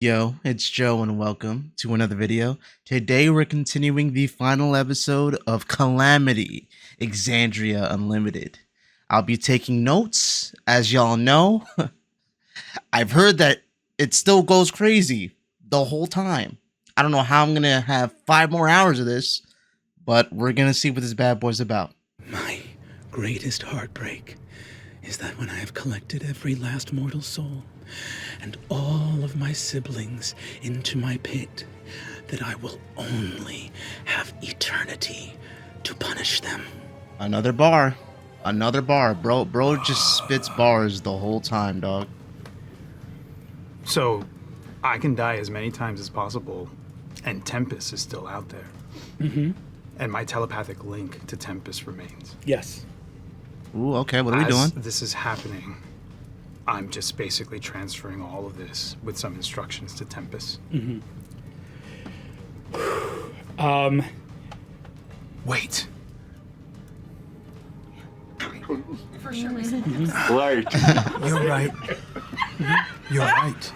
Yo, it's Joe and welcome to another video. Today we're continuing the final episode of Calamity, Exandria Unlimited. I'll be taking notes. As y'all know, I've heard that it still goes crazy the whole time. I don't know how I'm gonna have 5 more hours of this, but we're gonna see what this bad boy's about. My greatest heartbreak is that when I have collected every last mortal soul and all of my siblings into my pit, that I will only have eternity to punish them. Another bar. Bro just spits bars the whole time, dog. So, I can die as many times as possible, and Tempest is still out there. Mm-hmm. And my telepathic link to Tempest remains. Yes. Ooh, okay, what are we doing? This is happening. I'm just basically transferring all of this with some instructions to Tempest. Mm-hmm. Wait. For sure. Right. You're right. You're right.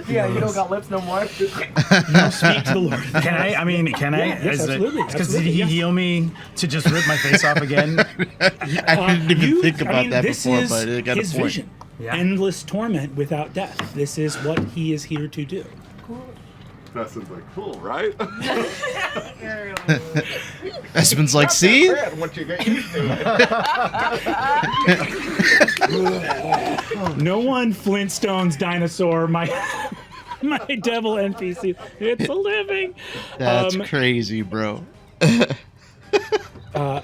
Yeah, you don't got lips no more. No, speak to the Lord. Can I? Yes, absolutely. Because did he heal me to just rip my face off again? I didn't even think about that before, but it got his a point. vision. Yeah. Endless torment without death. This is what he is here to do. Preston's like, cool, right? Espen's like, see? Once you get used to it. No one Flintstones dinosaur my my devil NPC. It's a living. That's crazy, bro. We're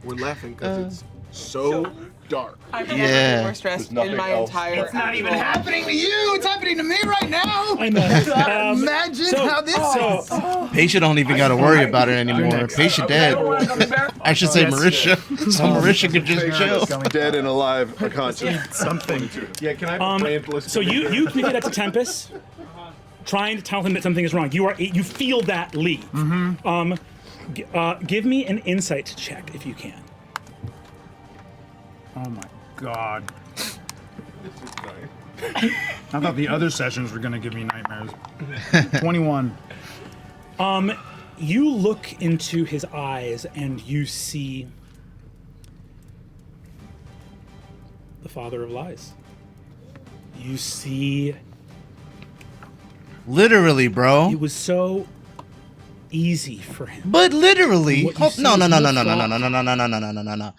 laughing because it's so dark. I've never Yeah. been more stressed There's nothing in my else. entire. It's Not even happening to you. It's happening to me right now. I know. Imagine how this is. Patient don't even gotta worry about it anymore. next. Patient dead. I should say Marisha. So Marisha could just chill. Dead and alive are conscious. Something. Yeah, can I have a brand list? So you communicate that to Tempest, trying to tell him that something is wrong. You feel that leave. Mm-hmm. Give me an insight check if you can. Oh my god. I thought the other sessions were gonna give me nightmares. 21. You look into his eyes and you see the father of lies. You see Literally, bro. it was so easy for him. But literally. What you see No. is No.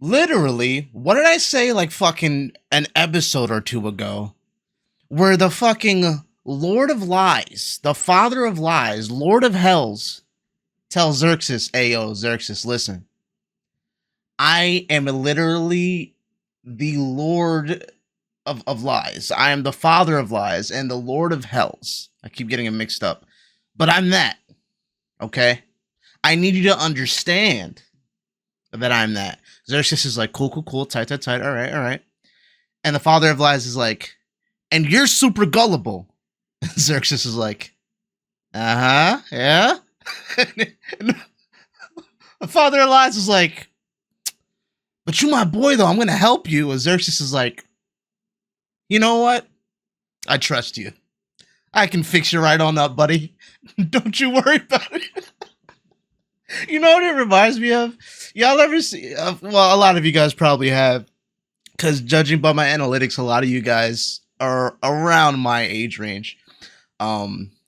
Literally, what did I say like fucking an episode or two ago? Where the fucking Lord of Lies, the Father of Lies, Lord of Hells, tells Xerxes, Ayo, Xerxes, listen. I am literally the Lord of Lies. I am the Father of Lies and the Lord of Hells. I keep getting it mixed up. But I'm that. Okay? I need you to understand that I'm that. Xerxes is like, cool, tight, all right. And the Father of Lies is like, and you're super gullible. Xerxes is like, yeah. And the Father of Lies is like, but you my boy though, I'm gonna help you. And Xerxes is like, you know what? I trust you. I can fix you right on up, buddy. Don't you worry about it. You know what it reminds me of? Y'all ever see? Well, a lot of you guys probably have, because judging by my analytics, a lot of you guys are around my age range,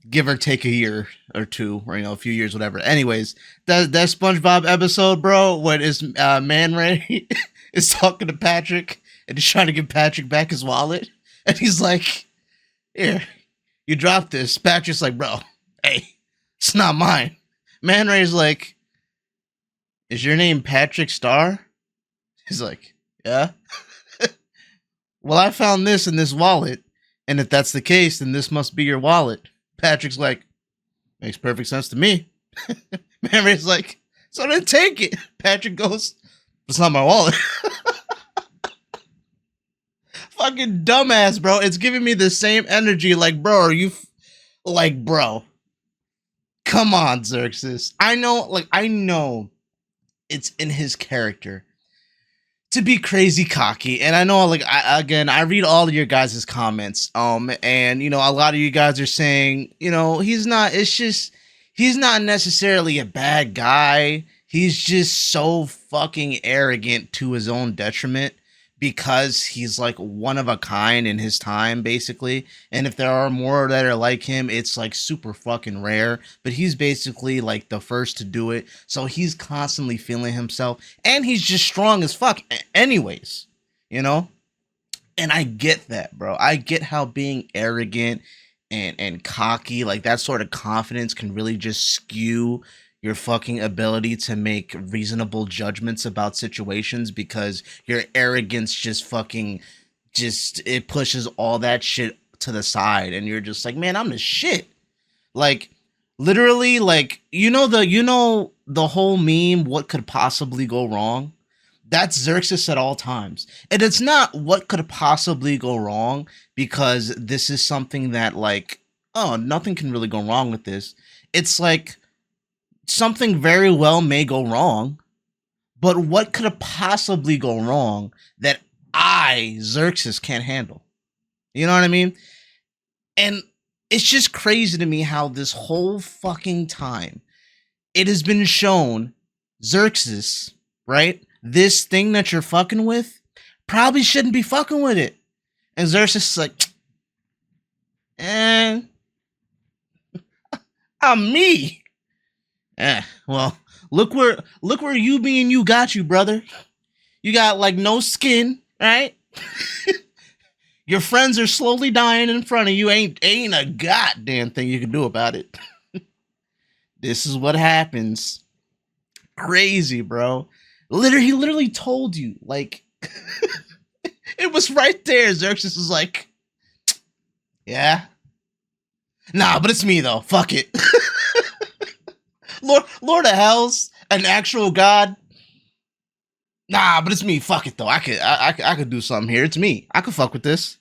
give or take a year or two, or a few years, whatever. Anyways, that SpongeBob episode, bro, when Man Ray is talking to Patrick and he's trying to give Patrick back his wallet, and he's like, "Here, you dropped this." Patrick's like, "Bro, hey, it's not mine." Man Ray's like, "Is your name Patrick Star?" He's like, "Yeah." "Well, I found this in this wallet, and if that's the case, then this must be your wallet." Patrick's like, "Makes perfect sense to me." Man Ray's like, "So then take it." Patrick goes, "It's not my wallet." Fucking dumbass, bro. It's giving me the same energy. Like, bro, are you bro? Come on, Xerxes. I know it's in his character to be crazy cocky, and I know, like, I read all of your guys' comments, and you know, a lot of you guys are saying, you know, he's not. It's just he's not necessarily a bad guy. He's just so fucking arrogant to his own detriment because he's like one of a kind in his time, basically. And if there are more that are like him, it's like super fucking rare. But he's basically like the first to do it. So he's constantly feeling himself. And he's just strong as fuck anyways, you know? And I get that, bro. I get how being arrogant and cocky, like that sort of confidence can really just skew your fucking ability to make reasonable judgments about situations because your arrogance just fucking it pushes all that shit to the side and you're just like, man, I'm the shit. Like literally, like you know the whole meme, what could possibly go wrong? That's Xerxes at all times. And it's not what could possibly go wrong because this is something that like, oh, nothing can really go wrong with this. It's like something very well may go wrong, but what could have possibly go wrong that I, Xerxes, can't handle? You know what I mean? And it's just crazy to me how this whole fucking time it has been shown Xerxes, right? This thing that you're fucking with probably shouldn't be fucking with it. And Xerxes is like, I'm me. Well, look where you being you got you, brother. You got like no skin, right? Your friends are slowly dying in front of you. Ain't a goddamn thing you can do about it. This is what happens. Crazy, bro. He literally told you, like, it was right there. Xerxes was like, yeah. Nah, but it's me though. Fuck it. Lord of Hells, an actual god. Nah, but it's me. Fuck it though. I could do something here. It's me. I could fuck with this.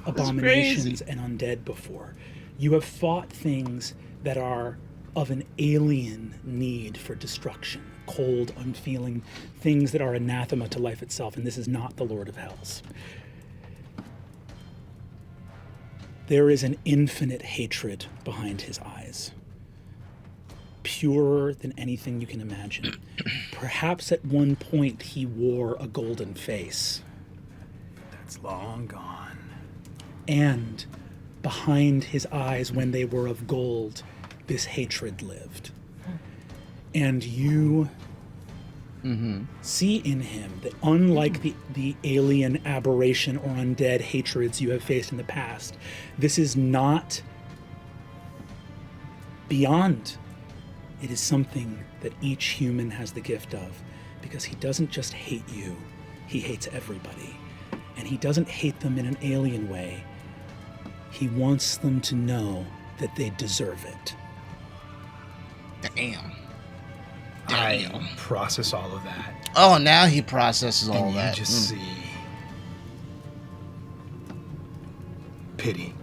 Abominations and undead before. You have fought things that are of an alien need for destruction, cold, unfeeling, things that are anathema to life itself, and this is not the Lord of Hells. There is an infinite hatred behind his eyes. Purer than anything you can imagine. Perhaps at one point he wore a golden face. That's long gone. And behind his eyes, when they were of gold, this hatred lived. And you see in him that unlike the alien aberration or undead hatreds you have faced in the past, this is not beyond. It is something that each human has the gift of, because he doesn't just hate you, he hates everybody. And he doesn't hate them in an alien way. He wants them to know that they deserve it. Damn. I process all of that. Oh, now he processes all And that. you just see pity.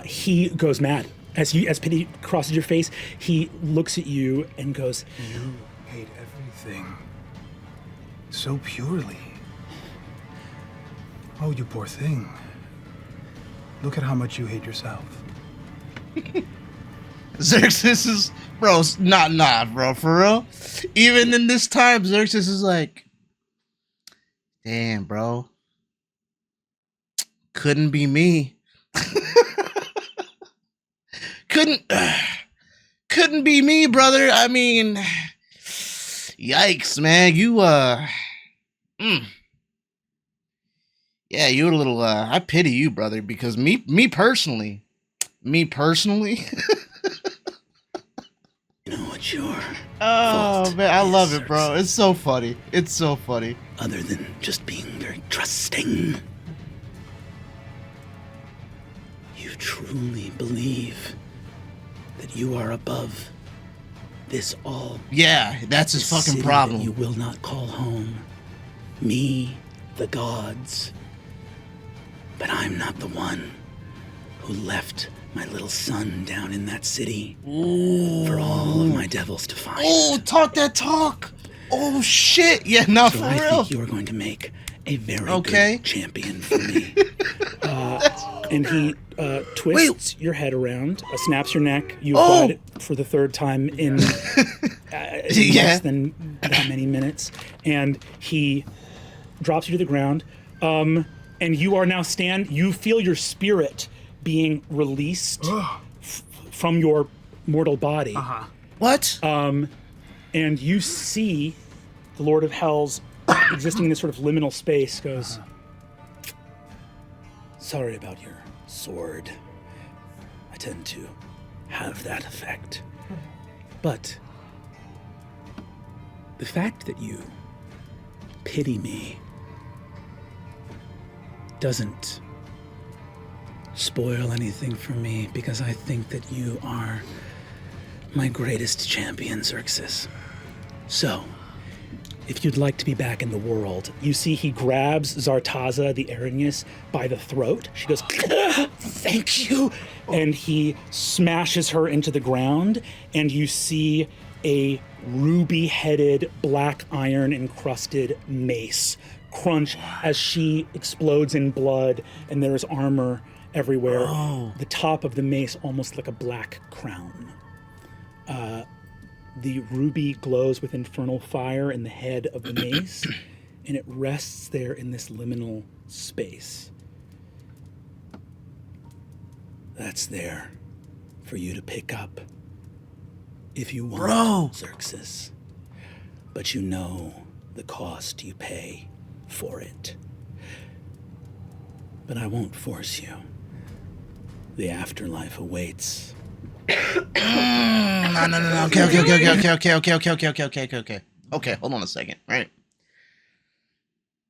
He goes mad. As pity crosses your face, he looks at you and goes, You hate everything so purely. Oh, you poor thing. Look at how much you hate yourself. Xerxes is, bro, bro, for real. Even in this time, Xerxes is like, damn, bro. Couldn't be me. Couldn't be me, brother. I mean, yikes, man. You yeah, you're a little I pity you, brother, because me personally you know what your oh man, I is, love it, bro. Xerxes. It's so funny. It's so funny. Other than just being very trusting, you truly believe that you are above this all. Yeah, that's his This fucking city problem. that you will not call home. Me, the gods. But I'm not the one who left my little son down in that city for all of my devils to find. Oh, talk that talk. Oh shit. Yeah, no, So for I real. think you are going to make a very Okay. good champion for me. And he twists your head around, snaps your neck. You've got it for the third time in less than that many minutes. And he drops you to the ground. And you are now you feel your spirit being released from your mortal body. What? And you see the Lord of Hell's existing in this sort of liminal space goes, sorry about your sword. I tend to have that effect. But the fact that you pity me doesn't spoil anything for me, because I think that you are my greatest champion, Xerxes. So, if you'd like to be back in the world, you see he grabs Zartaza, the Arrhenius, by the throat. She goes, thank you. And he smashes her into the ground, and you see a ruby-headed, black iron-encrusted mace crunch as she explodes in blood, and there is armor everywhere. The top of the mace almost like a black crown. The ruby glows with infernal fire in the head of the mace, and it rests there in this liminal space. That's there for you to pick up if you want, Xerxes. But you know the cost you pay for it. But I won't force you. The afterlife awaits. No. Okay, hold on a second, right?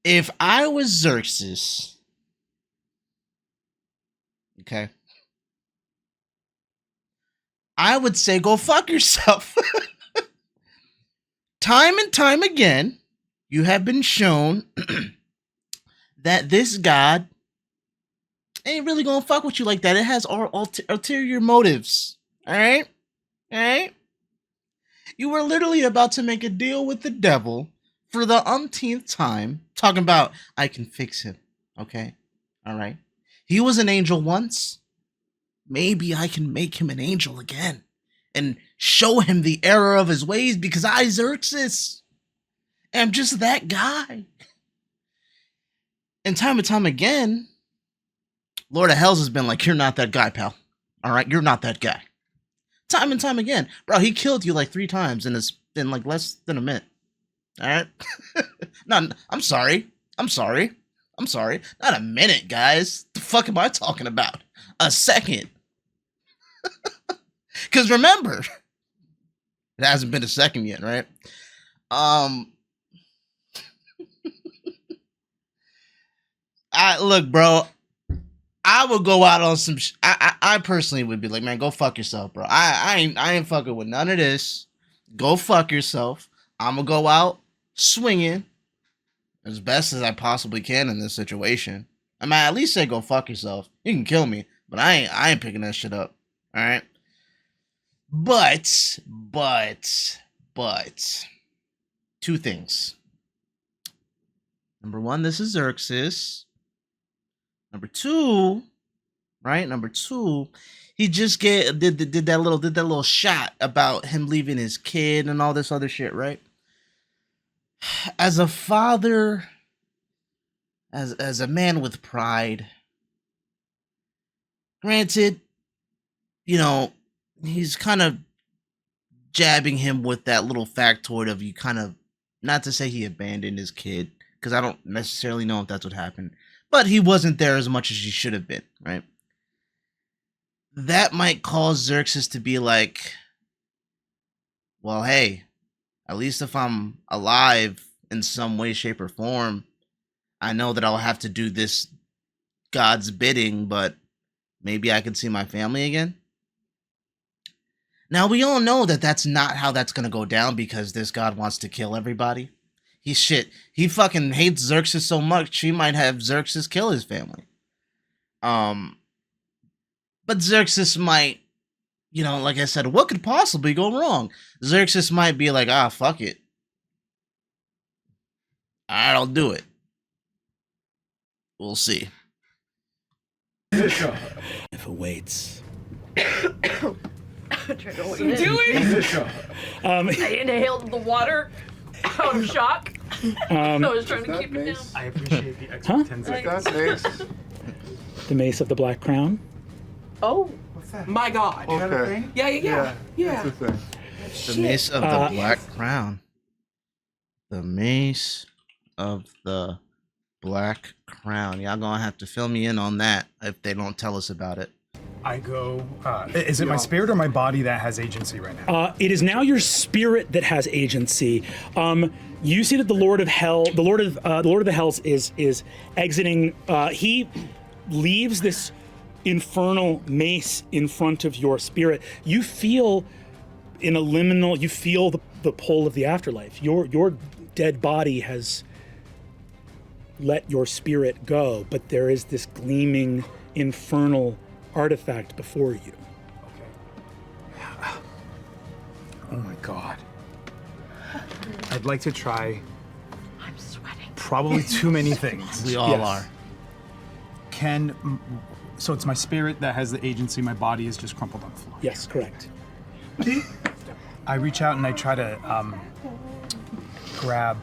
If I was Xerxes, okay, I would say go fuck yourself. Time and time again, you have been shown that this god ain't really gonna fuck with you like that. It has ulterior motives. All right? You were literally about to make a deal with the devil for the umpteenth time, talking about, I can fix him. Okay? All right? He was an angel once. Maybe I can make him an angel again and show him the error of his ways, because I, Xerxes, am just that guy. And time again, Lord of Hells has been like, you're not that guy, pal. All right? You're not that guy. Time and time again. Bro, he killed you like 3 times and it's been like less than a minute. All right? No, I'm sorry. Not a minute, guys. The fuck am I talking about? A second. Because remember, it hasn't been a second yet, right? Look, bro, I would go out on some. I personally would be like, man, go fuck yourself, bro. I ain't fucking with none of this. Go fuck yourself. I'm gonna go out swinging as best as I possibly can in this situation. I mean, at least say go fuck yourself. You can kill me, but I ain't picking that shit up. All right. But 2 things. Number 1, this is Xerxes. Number 2, he just did that little shot about him leaving his kid and all this other shit, right? As a father, as a man with pride, granted, you know, he's kind of jabbing him with that little factoid of, you kind of, not to say he abandoned his kid, because I don't necessarily know if that's what happened, but he wasn't there as much as he should have been, right? That might cause Xerxes to be like, well, hey, at least if I'm alive in some way, shape, or form, I know that I'll have to do this God's bidding, but maybe I can see my family again. Now, we all know that that's not how that's going to go down, because this God wants to kill everybody. He fucking hates Xerxes so much, he might have Xerxes kill his family. But Xerxes might, like I said, what could possibly go wrong? Xerxes might be like, fuck it. I'll do it. We'll see. If awaits. What are you doing? I inhaled the water out of shock. I was trying to keep it down. I appreciate the extra 10 seconds. That's nice. The Mace of the Black Crown. Oh, What's that? My God. Okay. Yeah. That's the thing. The Mace of the Black Crown. The Mace of the Black Crown. Y'all gonna have to fill me in on that if they don't tell us about it. I go. Is it my spirit or my body that has agency right now? It is now your spirit that has agency. You see that the Lord of Hell, the Lord of the Hells, is exiting. He leaves this infernal mace in front of your spirit. You feel in a liminal. You feel the pull of the afterlife. Your dead body has let your spirit go, but there is this gleaming infernal artifact before you. Oh my God. I'd like to try I'm sweating. probably too many things. We all are. So it's my spirit that has the agency. My body is just crumpled on the floor. Yes, correct. I reach out and I try to grab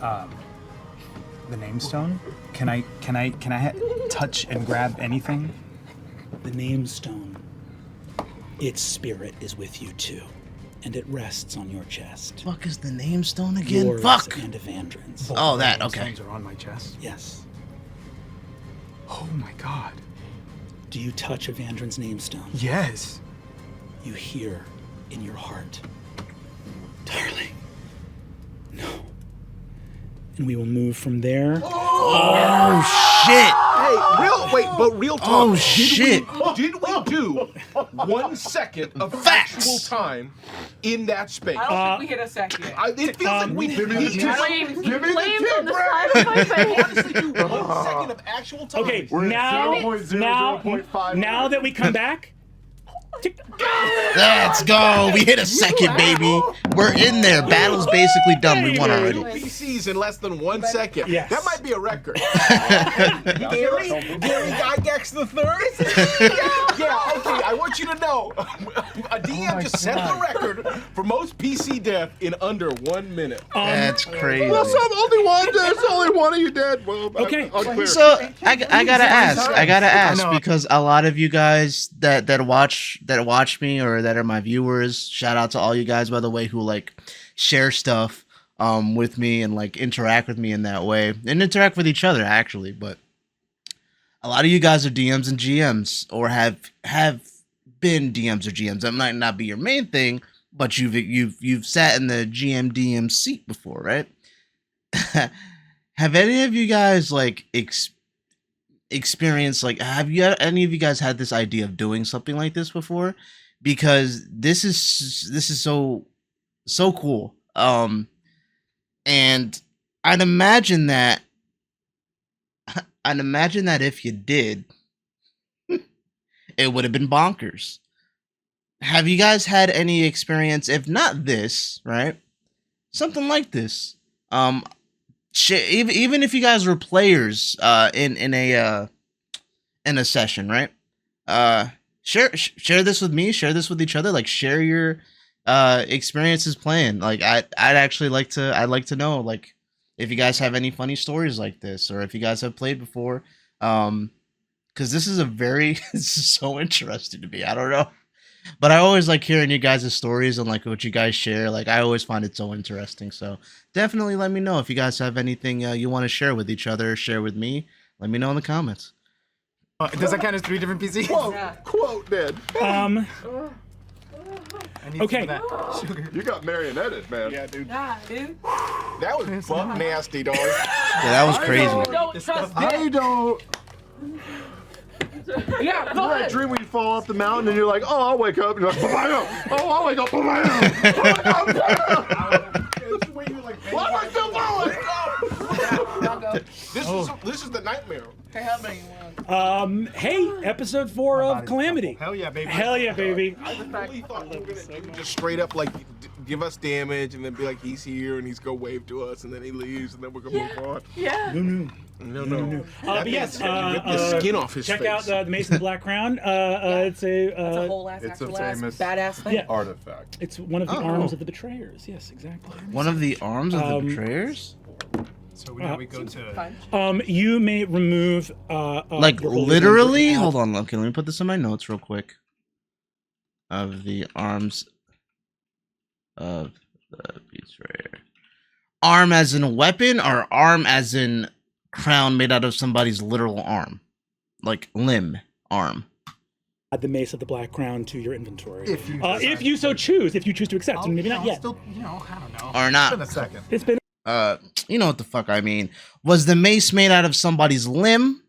the name stone. Can I touch and grab anything? The name stone. Its spirit is with you too, and it rests on your chest. Fuck is the name stone again? Yours Fuck. and Evandrin's. Oh, that. Name Okay. stones are on my chest. Yes. Oh my God. Do you touch Evandrin's name stone? Yes. You hear in your heart, darling, no. And we will move from there. Oh shit. Hey, real talk. Oh shit. Did we do 1 second of Facts. actual time in that space? I don't think we hit a second. It feels like we need to Flames, give me the flames tip, on the Brad. side of my face. honestly do 1 second of actual time. Okay, We're now, at 0.00.5. now that we come back, Let's go. We hit a second, baby. We're in there. Battle's basically done. We won already. PCs in less than 1 second. Yes. That might be a record. Gary Gygax the third? Yeah, okay, I want you to know. A DM just set the record for most PC death in under 1 minute. That's crazy. Well, only one. There's only one of you dead. Well, Okay. unclear. So I gotta ask know. because a lot of you guys that watch me or that are my viewers, shout out to all you guys by the way who like share stuff with me and like interact with me in that way and interact with each other actually. But a lot of you guys are DMs and GMs or have been DMs or GMs. That might not be your main thing, but you've sat in the GM DM seat before, right? Have any of you guys like experience like any of you guys had this idea of doing something like this before? Because this is so cool. And I'd imagine that if you did, it would have been bonkers. Have you guys had any experience, if not this, right? Something like this. Even if you guys were players in a session, right? Share this with me, share this with each other, like share your experiences playing. Like I'd like to know like if you guys have any funny stories like this or if you guys have played before. Cuz this is this is so interesting to me. I don't know. But I always like hearing you guys' stories and like what you guys share. Like I always find it so interesting. So definitely let me know if you guys have anything you want to share with each other, share with me. Let me know in the comments. Does that count as 3 different PCs? Quote, Ned. I need Okay. some of that sugar. You got marionetted, man. Yeah, dude. Yeah, dude. That was buck nasty, dog. Yeah, that was crazy. Don't trust I it. don't. Yeah, You go know that ahead. dream when you fall off the mountain and you're like, oh, I'll wake up. And you're like, oh, I'll wake up. Why am I still falling? Y'all go. This This is the nightmare. Hey, how many you want? Hey, episode 4 of Calamity. Hell yeah, baby. Hell yeah, baby. I really thought you were gonna just straight up like give us damage and then be like he's here and he's gonna wave to us and then he leaves and then we're gonna move on. Yeah. No. But yes, Rip the skin off his check face. out the Mason the Black Crown. It's a, It's a whole ass, It's a actual ass, famous badass thing. yeah. artifact. It's one of the arms of the Betrayers. Yes, exactly. One of the arms of the betrayers? So now we go to. Fun. You may remove Like your holy literally? wounds. Hold on, okay, let me put this in my notes real quick. Of the arms of the betrayer. Arm as in a weapon or arm as in crown made out of somebody's literal arm? Like limb, arm. Add the Mace of the Black Crown to your inventory. If you if you so choose, if you choose to accept, and maybe not yet. Still, I don't know. Or in a not. second. It's been You know what the fuck I mean. Was the mace made out of somebody's limb?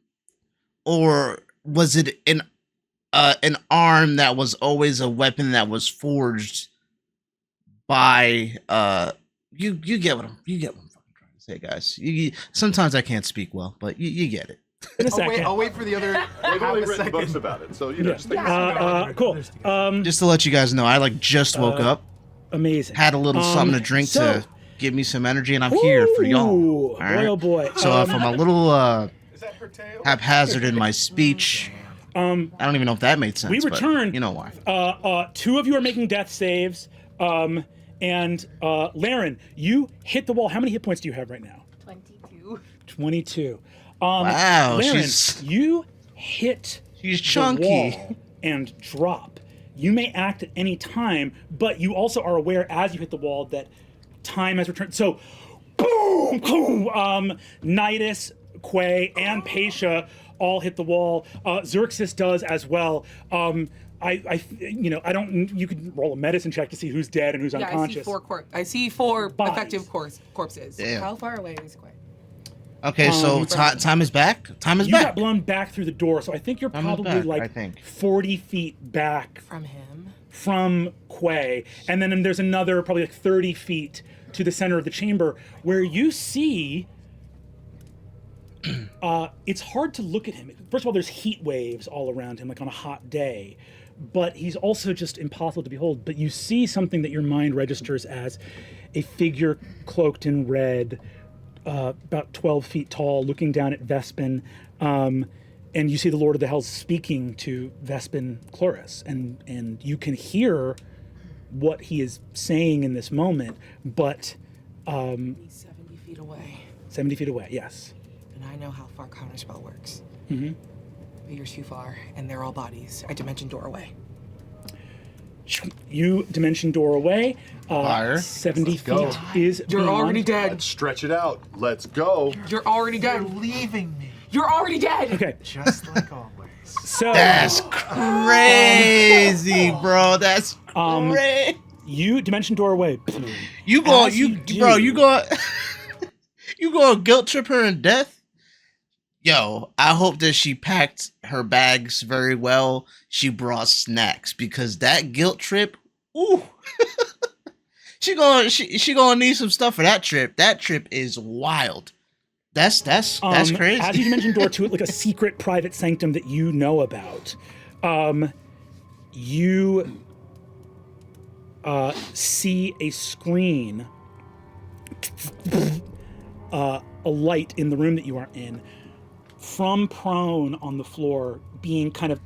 Or was it an arm that was always a weapon that was forged by you get what I'm fucking trying to say, guys. Sometimes I can't speak well, but you get it. in a second. I'll wait for the other They've half only a written second. books about it, so you know. Yeah. Just think Cool. Just to let you guys know, I like just woke up, Amazing. had a little something to drink so- to give me some energy, and I'm here for y'all. Ooh, All right? boy, oh boy. So if I'm a little Is that her tail? haphazard in my speech, I don't even know if that made sense. we but return. you know why? Two of you are making death saves. And Laren, you hit the wall. How many hit points do you have right now? 22. 22. Wow, Laren, she's you hit she's the chunky. wall and drop. You may act at any time, but you also are aware as you hit the wall that time has returned. So, boom, boom. Nidus, Quay, and Paisha all hit the wall. Xerxes does as well. I don't. You could roll a medicine check to see who's dead and who's Yeah, unconscious. I see four Bodies. effective corpses. Damn. How far away is Quay? Okay, so time is back. Time is You back. got blown back through the door, so I think you're I'm probably back, I like think. 40 feet back From him? from Quay, and then there's another probably like 30 feet to the center of the chamber where you see. It's hard to look at him. First of all, there's heat waves all around him, like on a hot day, but he's also just impossible to behold. But you see something that your mind registers as a figure cloaked in red, about 12 feet tall, looking down at Vespin, and you see the Lord of the Hells speaking to Vespin Chloris, and you can hear what he is saying in this moment, but He's 70 feet away. 70 feet away, yes. And I know how far counterspell works. Mm-hmm. But you're too far, and they're all bodies. I dimension door away. You dimension door away. Fire. 70 go. feet is You're beyond. already dead. Let's stretch it out. Let's go. You're already dead. Leaving me, You're already dead. Okay, just like always. so That's crazy, bro. That's crazy. you dimension door away. You go, As you do- bro. You go, you go guilt trip her in death. Yo, I hope that she packed her bags very well. She brought snacks because that guilt trip, ooh, she gonna need some stuff for that trip. That trip is wild. That's crazy. As you dimension door to it, like a secret private sanctum that you know about, you see a screen, a light in the room that you are in. From prone on the floor, being kind of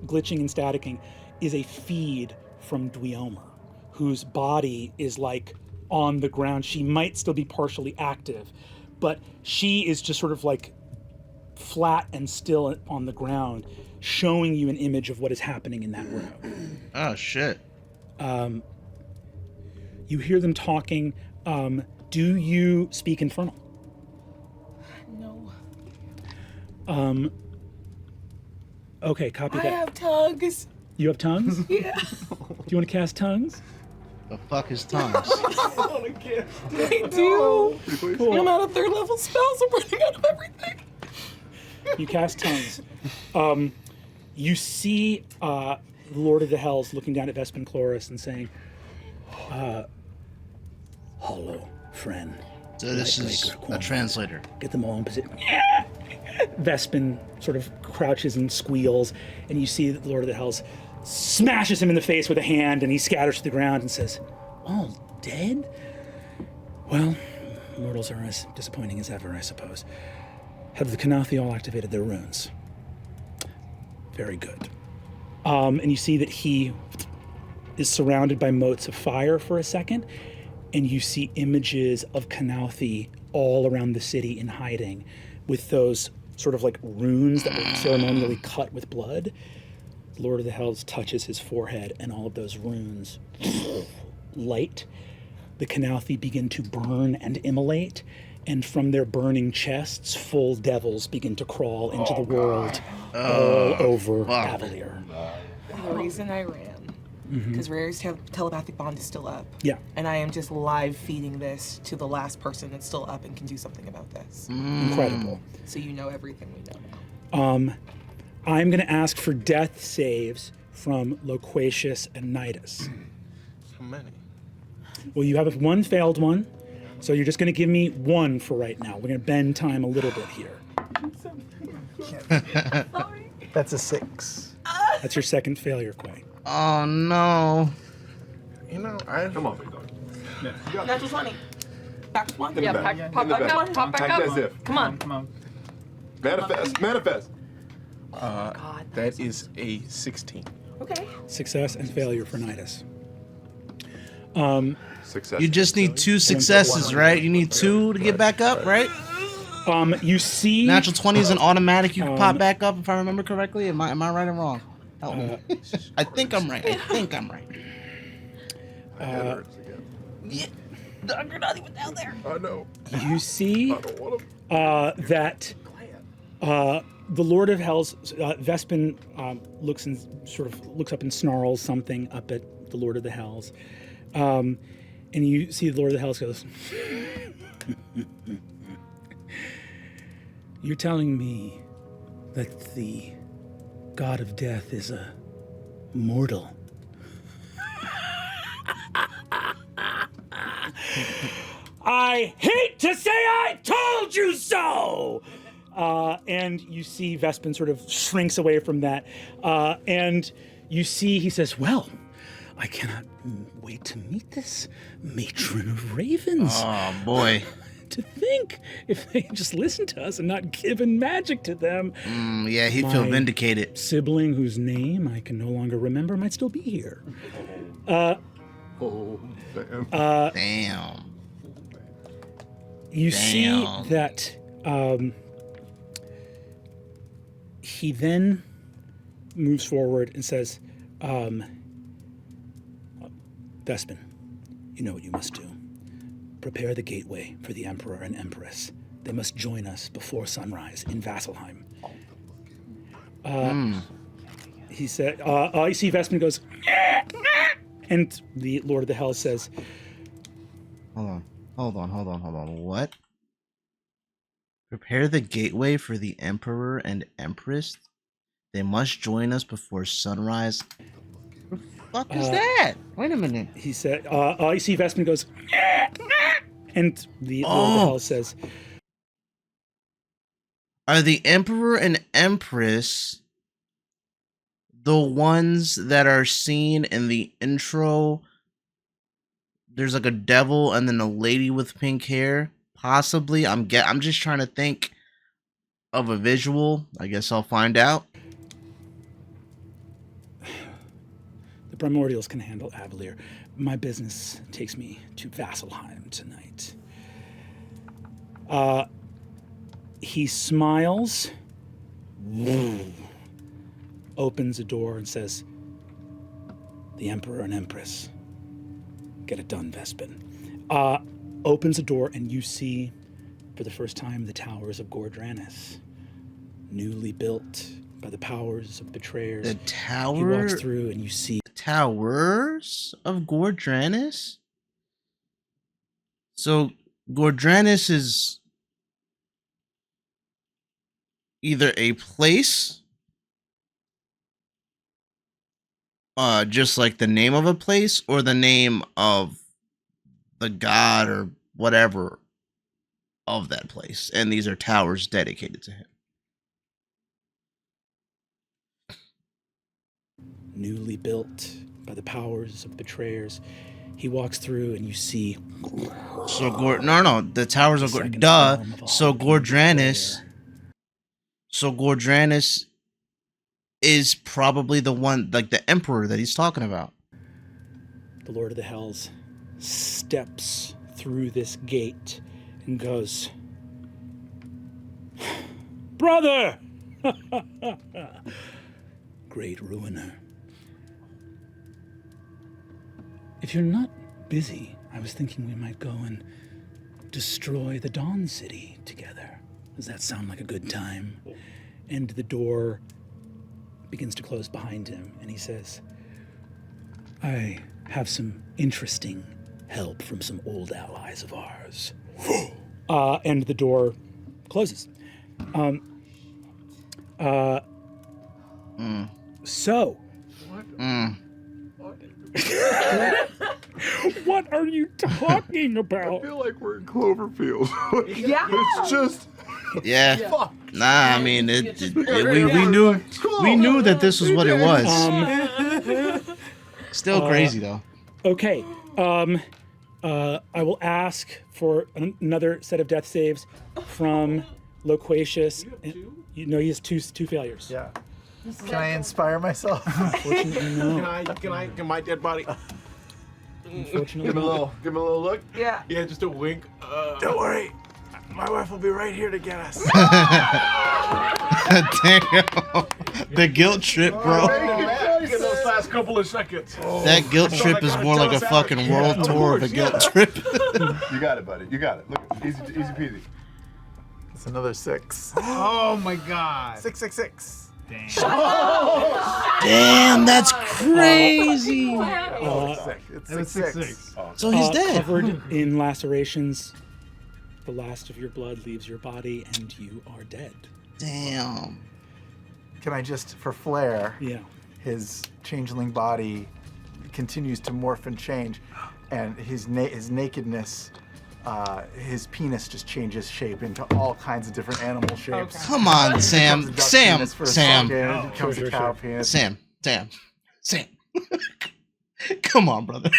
glitching and staticking, is a feed from Dweomer, whose body is like on the ground. She might still be partially active, but she is just sort of like flat and still on the ground, showing you an image of what is happening in that room. Oh shit. You hear them talking. Do you speak Infernal? No. Okay, copy I that. have tongues. You have tongues? Yeah. Do you want to cast tongues? The fuck is tongues? I do. Cool. I'm out of third level spells. I'm running out of everything. You cast tongues. You see the Lord of the Hells looking down at Vespin Chloris and saying, "Hollow friend, So this is a translator. Get them all in position. Vespin sort of crouches and squeals, and you see that the Lord of the Hells smashes him in the face with a hand, and he scatters to the ground and says, "All dead? Well, mortals are as disappointing as ever, I suppose. Have the Kanathi all activated their runes?" Very good. And you see that he is surrounded by motes of fire for a second, and you see images of Kanathi all around the city in hiding with those sort of like runes that were ceremonially cut with blood. The Lord of the Hells touches his forehead, and all of those runes light. The Kanathi begin to burn and immolate, and from their burning chests, full devils begin to crawl into the world all over Avalier. The reason I ran, because Rare's telepathic bond is still up. Yeah. And I am just live feeding this to the last person that's still up and can do something about this. Incredible. So you know everything we know now. I'm going to ask for death saves from Loquacious and Nidus. How many? Well, you have one failed one, so you're just going to give me one for right now. We're going to bend time a little bit here. That's a 6. That's your second failure, Quay. Oh no. You know, Come on, big dog. Natural 20. Back to one. In the Yeah, back. pop In the back back. up, pop back Act up. as if. Come on. Come on. Manifest. Manifest. God, that is a 16. Okay. Success and failure for Nidus. Success. You just need 2 successes, right? You need 2 to get back up, right? You see... Natural 20 is an automatic. You can pop back up if I remember correctly. Am I right or wrong? Help me. I think I'm right. My head hurts again. You're not even down there. I know. You see I don't want to. that the Lord of Hells, Vespin, looks up and snarls something up at the Lord of the Hells, and you see the Lord of the Hells goes, "You're telling me that the God of Death is a mortal?" I hate to say I told you so! And you see Vespin sort of shrinks away from that. And you see he says, "Well, I cannot wait to meet this matron of ravens." Oh boy. To think if they just listened to us and not given magic to them. Yeah, he'd feel My vindicated. Sibling whose name I can no longer remember might still be here. Oh, damn. Damn. You see Damn. that he then moves forward and says, "Vespin, you know what you must do. Prepare the gateway for the Emperor and Empress. They must join us before sunrise in Vasselheim." He said, you see Vespin goes, and the Lord of the Hells says, Hold on. What? Prepare the gateway for the Emperor and Empress. They must join us before sunrise. What the fuck is that? Wait a minute. he said, you see Vespin goes, and the Lord of the Hells says, Are the Emperor and Empress the ones that are seen in the intro? There's like a devil and then a lady with pink hair. Possibly. I'm just trying to think of a visual. I guess I'll find out. "The primordials can handle Avalier. My business takes me to Vasselheim tonight." He smiles, opens a door and says, "The Emperor and Empress. Get it done, Vespin." Opens a door and you see for the first time the towers of Gordranis, newly built by the powers of betrayers. The He tower. walks through and you see Towers of Gordranis? So Gordranis is either a place, just like the name of a place, or the name of the god or whatever of that place, and these are towers dedicated to him. Newly built by the powers of betrayers, he walks through and you see. So no, the towers are Second duh. realm of all So being Gordranus, betrayer. so Gordranus is probably the one, like the emperor that he's talking about. The Lord of the Hells steps through this gate and goes, "Brother!" Great ruiner. If you're not busy, I was thinking we might go and destroy the Dawn City together. Does that sound like a good time? And the door begins to close behind him, and he says, I have some interesting help from some old allies of ours. And the door closes. So, what are you talking about? I feel like we're in Cloverfield. Yeah. It's just. Yeah. Fuck. Nah, I mean, we knew that this was what it was. Still crazy though. Okay. I will ask for another set of death saves from Loquacious. You know he has two failures. Yeah. Can I inspire myself? Unfortunately, no. Can my dead body? Unfortunately, Give him a no. little look. Yeah. Yeah, just a wink. Don't worry. My wife will be right here to get us. Damn. The guilt trip, bro. Get those last couple of seconds. That guilt trip is more like a fucking world tour of a guilt trip. You got it, buddy. You got it. Look, easy peasy. It's another 6. Oh my god. 666. Dang. Damn, that's crazy. It's 6. So he's dead. Covered in lacerations. The last of your blood leaves your body, and you are dead. Damn. Can I just, for flair, Yeah. his changeling body continues to morph and change, and his nakedness, his penis just changes shape into all kinds of different animal shapes. Come on, Sam. Becomes a duck Sam. penis for a Sam. second, it becomes a cow penis. Sam. Come on, brother.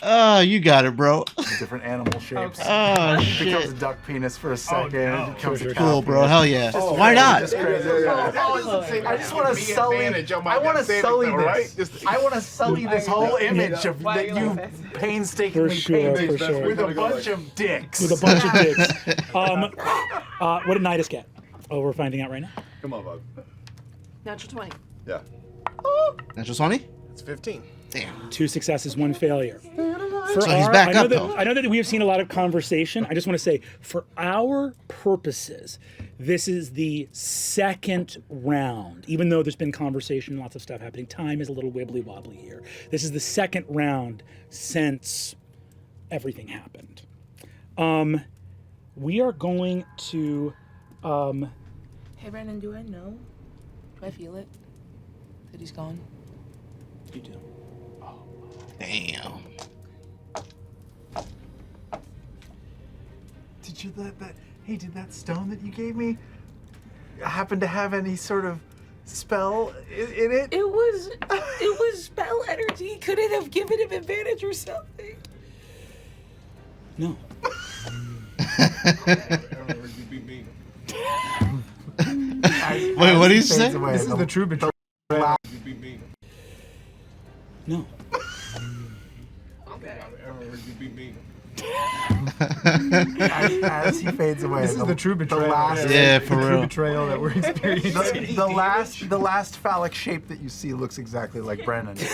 Oh, you got it, bro. Different animal shapes. Oh, It becomes a shit. duck penis for a second. no. It becomes a cow Cool, bro. penis. Hell yeah. Why not? Just crazy. I just want to sully. I want to sully this. I want to sully this whole image of Why that you you like this? painstakingly For sure, painted for sure. with a bunch of dicks. With a bunch of dicks. What did Nidus get? Oh, we're finding out right now. Come on, bud. Natural 20. Yeah. Natural 20? It's 15. Damn. 2 successes, 1 failure. So he's back I know up, that, though. I know that we have seen a lot of conversation. I just want to say, for our purposes, this is the second round. Even though there's been conversation, lots of stuff happening, time is a little wibbly wobbly here. This is the second round since everything happened. We are going to. Hey, Brennan, do I know? Do I feel it? That he's gone? You do. Damn. Did you let that? Hey, did that stone that you gave me happen to have any sort of spell in it? It was spell energy. Could it have given him advantage or something? No. You beat me. Wait, what did you say? This is the true betrayal. You beat me. No. You beat me. As he fades away, This is the true betrayal. Yeah, for the true real. betrayal that we're experiencing. the last phallic shape that you see looks exactly like Brennan. People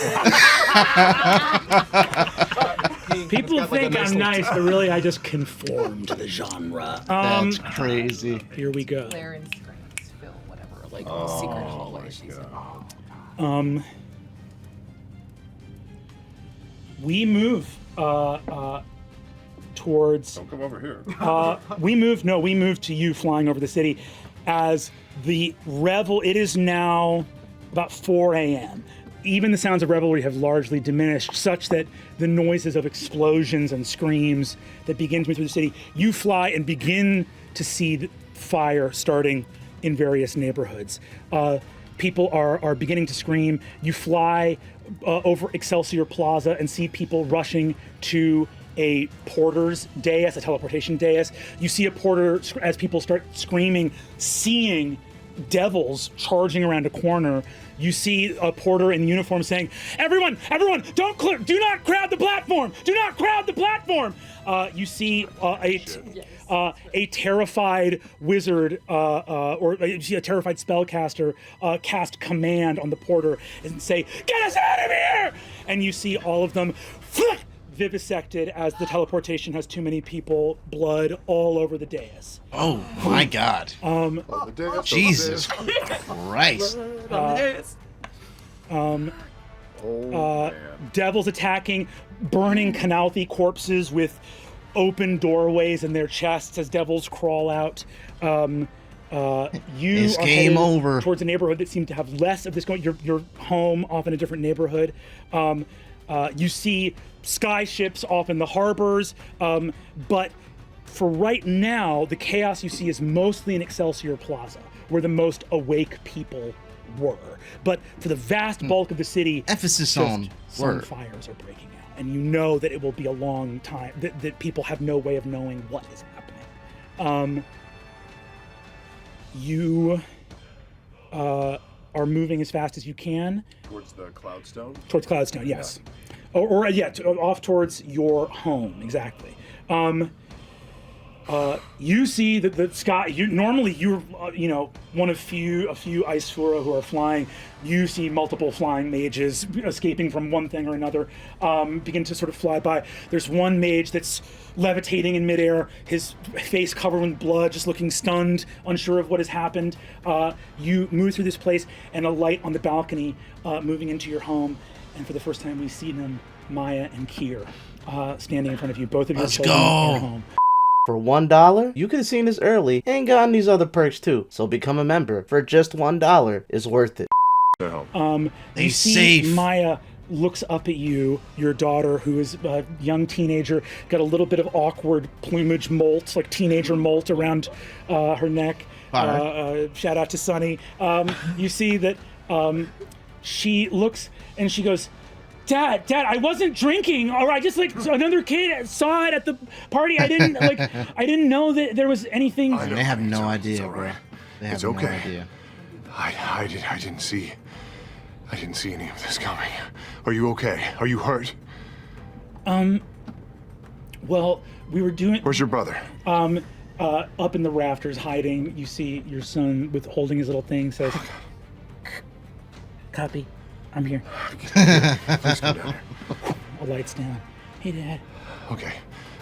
It's got like a think nice I'm little nice, but really I just conform to the genre. That's crazy. Here we go. Laryn's screams fill whatever, like secret hallway she's in. We move towards. Don't come over here. We move to you flying over the city as the revel. It is now about 4 a.m. even the sounds of revelry have largely diminished, such that the noises of explosions and screams that begin to move through the city, you fly and begin to see the fire starting in various neighborhoods. People are beginning to scream. You fly over Excelsior Plaza and see people rushing to a porter's dais, a teleportation dais. You see a porter, as people start screaming, seeing devils charging around a corner. You see a porter in uniform saying, everyone, do not crowd the platform! Do not crowd the platform! You see a terrified wizard, or you see a terrified spellcaster cast command on the porter and say, get us out of here! And you see all of them vivisected as the teleportation has too many people, blood all over the dais. Oh my God. Jesus Christ. Devils attacking, burning Canalthy corpses with open doorways in their chests as devils crawl out. You It's are game headed over. towards a neighborhood that seemed to have less of this going. Your home off in a different neighborhood. You see sky ships off in the harbors, but for right now, the chaos you see is mostly in Excelsior Plaza, where the most awake people were. But for the vast bulk of the city, Emphasis just on some word. fires are breaking out, and you know that it will be a long time. That people have no way of knowing what is happening. You are moving as fast as you can Towards the Cloudstone? towards Cloudstone. Yes, off towards your home. Exactly. You see that the sky. Normally you're one of a few Icefura who are flying. You see multiple flying mages escaping from one thing or another, begin to sort of fly by. There's one mage that's levitating in midair, his face covered in blood, just looking stunned, unsure of what has happened. You move through this place, and a light on the balcony, moving into your home, and for the first time we see them, Maya and Kier, standing in front of you. Both of your Let's children go. are home. For $1, you could have seen this early and gotten these other perks too. So become a member for just $1. It's worth it. You see safe. Maya looks up at you, your daughter, who is a young teenager, got a little bit of awkward plumage molt, like teenager molt around her neck. Shout out to Sunny. You see that she looks and she goes, Dad, I wasn't drinking. Or I just another kid saw it at the party. I didn't know that there was anything. They have no idea, bro. They have It's no okay. idea. I didn't see any of this coming. Are you okay? Are you hurt? Well, we were doing. Where's your brother? Up in the rafters, hiding. You see your son with holding his little thing. Says, "Copy, I'm here." Please come down here. A light's down. Hey, Dad. Okay.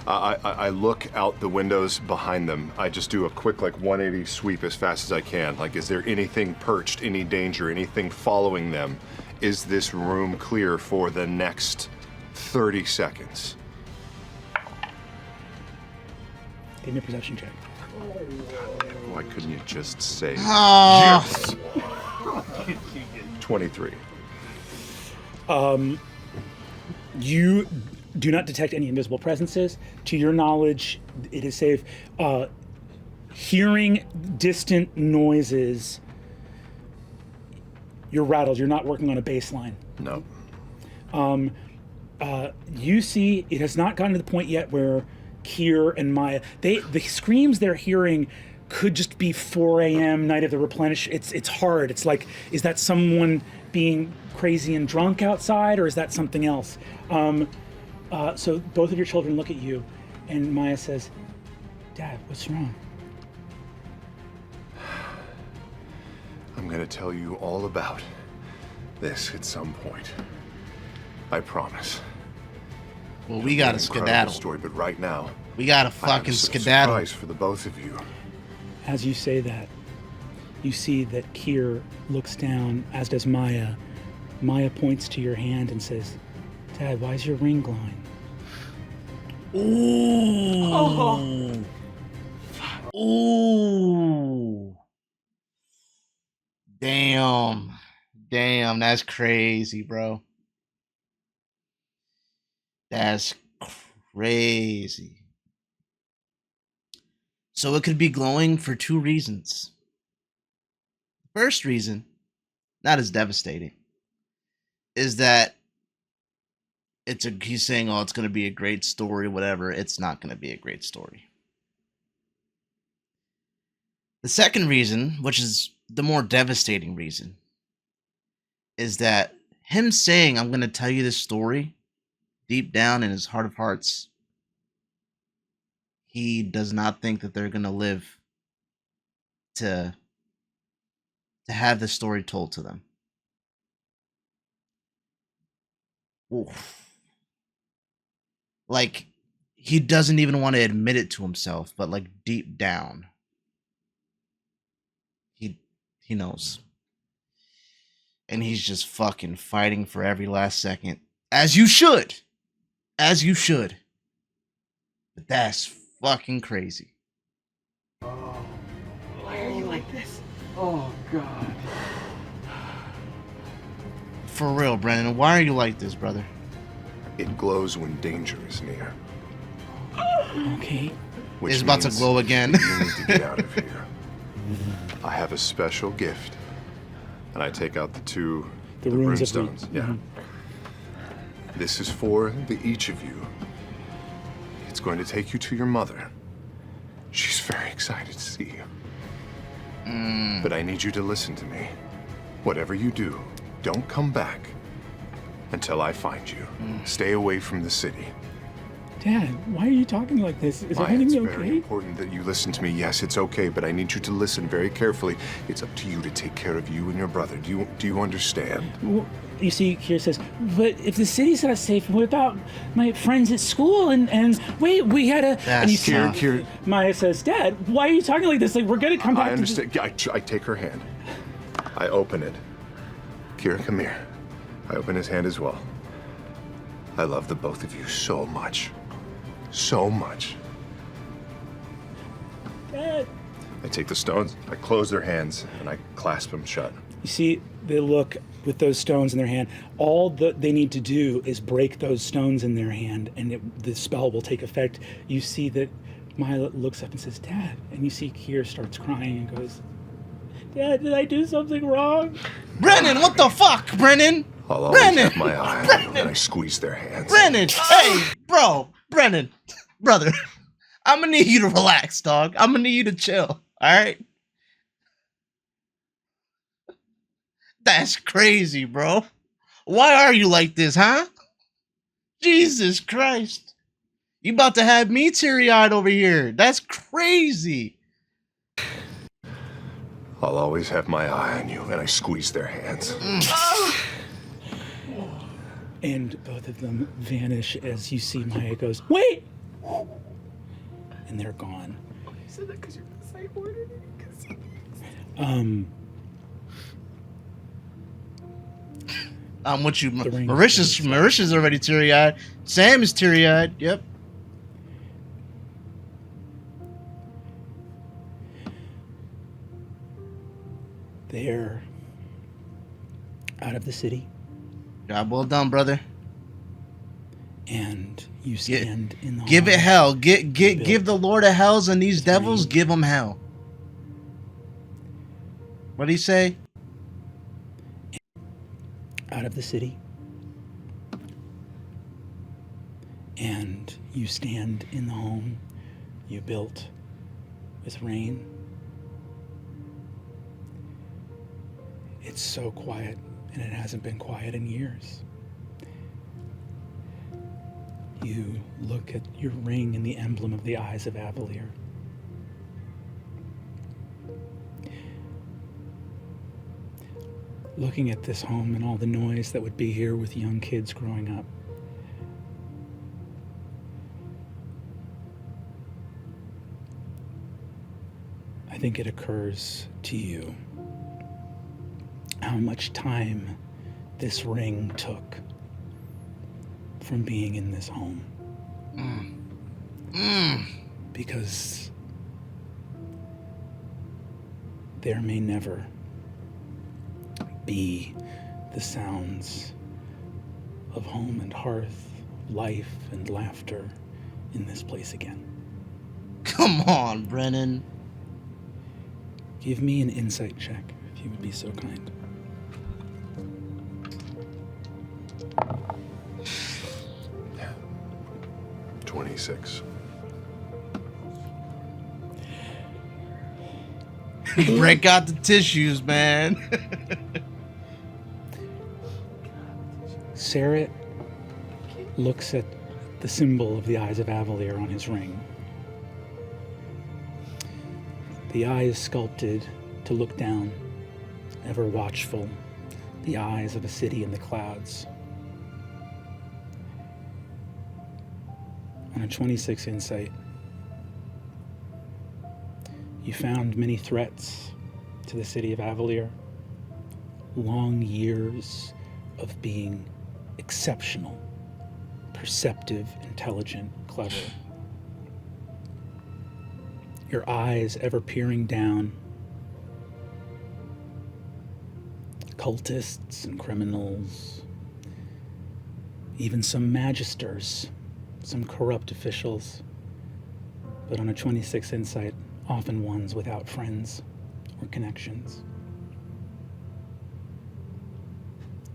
I look out the windows behind them. I just do a quick 180 sweep as fast as I can. Is there anything perched, any danger, anything following them? Is this room clear for the next 30 seconds? Give me a perception check. Why couldn't you just say Oh. yes? 23. You do not detect any invisible presences. To your knowledge, it is safe. Hearing distant noises, you're rattled. You're not working on a baseline. No. You see, it has not gotten to the point yet where Kier and Maya, the screams they're hearing could just be 4 a.m. night of the replenish. It's hard. It's like, is that someone being crazy and drunk outside, or is that something else? So both of your children look at you, and Maya says, Dad, what's wrong? I'm gonna tell you all about this at some point. I promise. Well, we got to An incredible skedaddle. story, but right now, We got to I have fucking a skedaddle. surprise for the both of you. As you say that, you see that Kier looks down, as does Maya. Maya points to your hand and says, Dad, why is your ring glowing? Ooh. Ooh. Damn. Damn, that's crazy, bro. That's crazy. So it could be glowing for two reasons. First reason, not as devastating, is that he's saying, oh, it's going to be a great story, whatever. It's not going to be a great story. The second reason, which is the more devastating reason, is that him saying, I'm going to tell you this story, deep down in his heart of hearts, he does not think that they're going to live to have the story told to them. Oof. Like, he doesn't even want to admit it to himself, but like deep down, he knows. And he's just fucking fighting for every last second. As you should. As you should. But that's fucking crazy. Why are you like this? Oh, God. For real, Brennan, why are you like this, brother? It glows when danger is near. Okay. Which It's about to means glow again. that you need to get out of here. I have a special gift. And I take out the runes of runestones. Yeah. This is for each of you. It's going to take you to your mother. She's very excited to see you. But I need you to listen to me. Whatever you do, don't come back until I find you. Stay away from the city. Dad, why are you talking like this? Is Maya, everything it's very okay? important that you listen to me. Yes, it's okay, but I need you to listen very carefully. It's up to you to take care of you and your brother. Do you understand? Well, you see, Kira says, but if the city's not safe, what about my friends at school? And wait, we had a... And you see, Kira. Maya says, Dad, why are you talking like this? Like, we're going to come back I understand. I take her hand. I open it. Kira, come here. I open his hand as well. I love the both of you so much. So much. Dad. I take the stones, I close their hands, and I clasp them shut. You see, they look with those stones in their hand. All that they need to do is break those stones in their hand, and the spell will take effect. You see that Maya looks up and says, Dad. And you see Kira starts crying and goes, Dad, did I do something wrong? Brennan, what the fuck, Brennan? I'll always Brennan! have my eye on you, and I squeeze their hands. Brennan! Hey, bro! Brennan! Brother, I'm gonna need you to relax, dog. I'm gonna need you to chill, alright? That's crazy, bro. Why are you like this, huh? Jesus Christ. You about to have me teary-eyed over here. That's crazy. I'll always have my eye on you, and I squeeze their hands. And both of them vanish as you see Maya goes, wait! And they're gone. You said that because you're the sideboard. I'm with you. The ring Marisha's already teary-eyed. Sam is teary-eyed. Yep. They're out of the city. Job well done, brother. And you stand in the Give it hall. hell. Give the Lord of Hells and these devils, give them hell. What'd he say? Out of the city. And you stand in the home you built with rain. It's so quiet, and it hasn't been quiet in years. You look at your ring and the emblem of the Eyes of Avalier. Looking at this home and all the noise that would be here with young kids growing up. I think it occurs to you how much time this ring took from being in this home. Because there may never be the sounds of home and hearth, life and laughter in this place again. Come on, Brennan. Give me an insight check, if you would be so kind. Yeah. 26. Break out the tissues, man. Sarah looks at the symbol of the Eyes of Avalier on his ring. The eye is sculpted to look down, ever watchful, the eyes of a city in the clouds. On a 26 insight, you found many threats to the city of Avalier. Long years of being exceptional, perceptive, intelligent, clever. Your eyes ever peering down. Cultists and criminals, even some magisters, some corrupt officials. But on a 26 insight, often ones without friends or connections.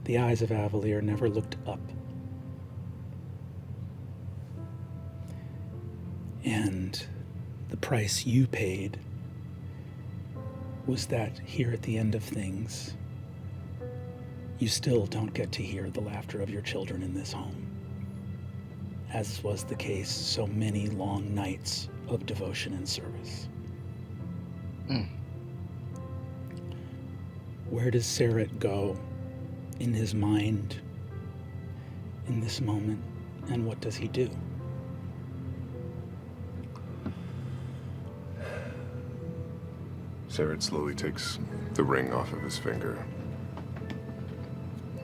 The Eyes of Avalier never looked up. And the price you paid was that here at the end of things, you still don't get to hear the laughter of your children in this home, as was the case so many long nights of devotion and service. Where does Sarah go in his mind in this moment, and what does he do? Sarah slowly takes the ring off of his finger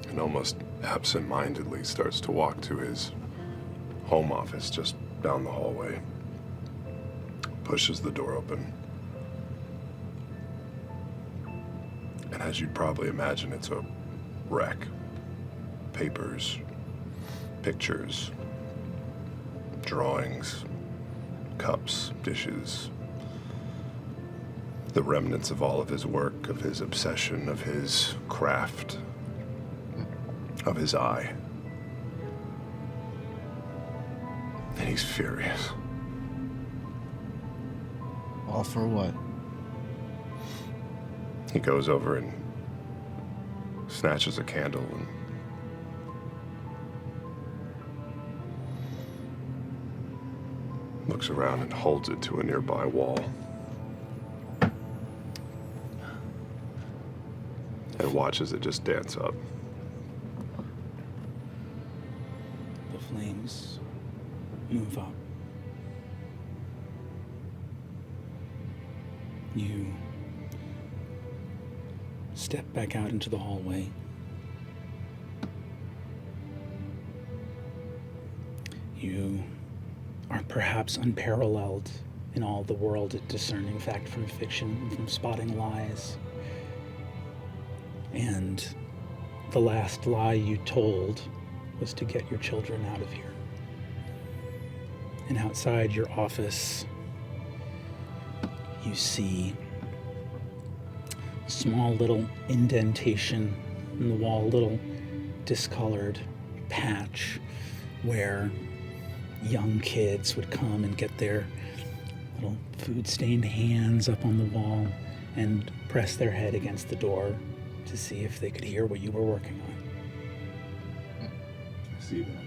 and almost absent-mindedly starts to walk to his home office just down the hallway. Pushes the door open. And as you'd probably imagine, it's a wreck. Papers, pictures, drawings, cups, dishes. The remnants of all of his work, of his obsession, of his craft, of his eye. And he's furious. All for what? He goes over and snatches a candle and looks around and holds it to a nearby wall. And watches it just dance up. The flames move up. You step back out into the hallway. You are perhaps unparalleled in all the world at discerning fact from fiction, from spotting lies. And the last lie you told was to get your children out of here. And outside your office, you see a small little indentation in the wall, a little discolored patch where young kids would come and get their little food-stained hands up on the wall and press their head against the door to see if they could hear what you were working on. I see that.